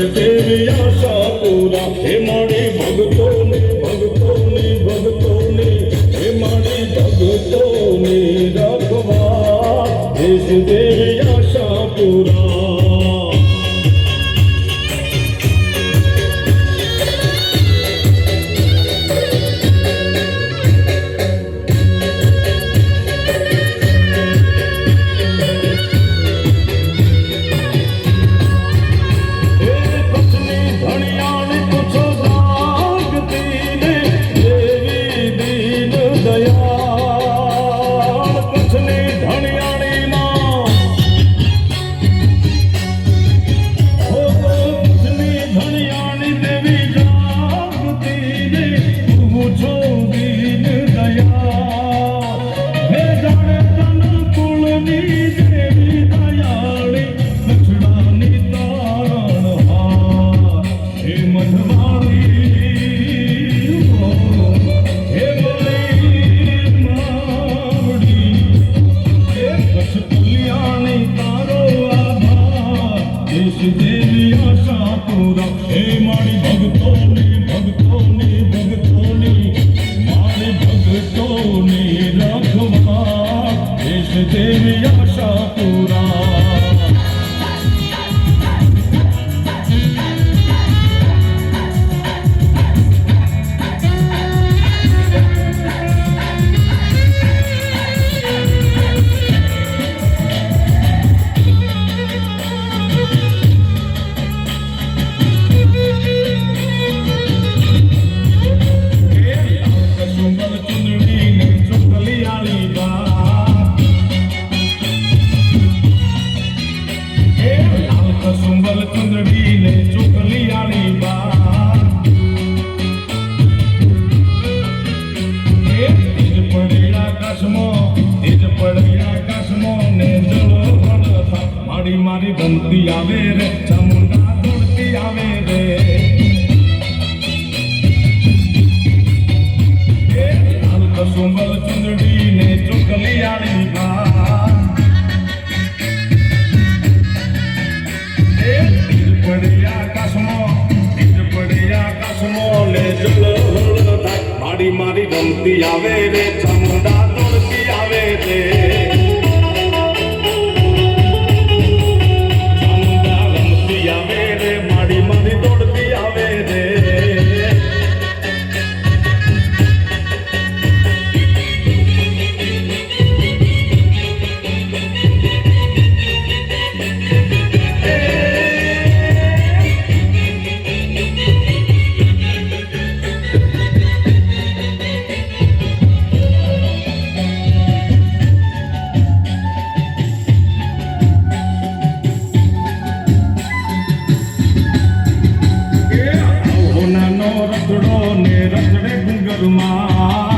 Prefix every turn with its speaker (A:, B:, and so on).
A: દેવી આશા પૂરા હે મારી ભગતોની ભગતોની ભગતોની હે મારી ભગતોની રખવા દેશ દેવી આશા પૂરા देवी आशा पूरा मारी बनती आवे रे चामुंडा दौड़ती आवे रे लाल कसुंबल चुंदड़ी ने चुकली आली तीर पड़िया कसमो ले जल मारी मारी बनती आवे रे चामुंडा दौड़ती आवे रे रथड़ो ने रथड़े घुंगर मां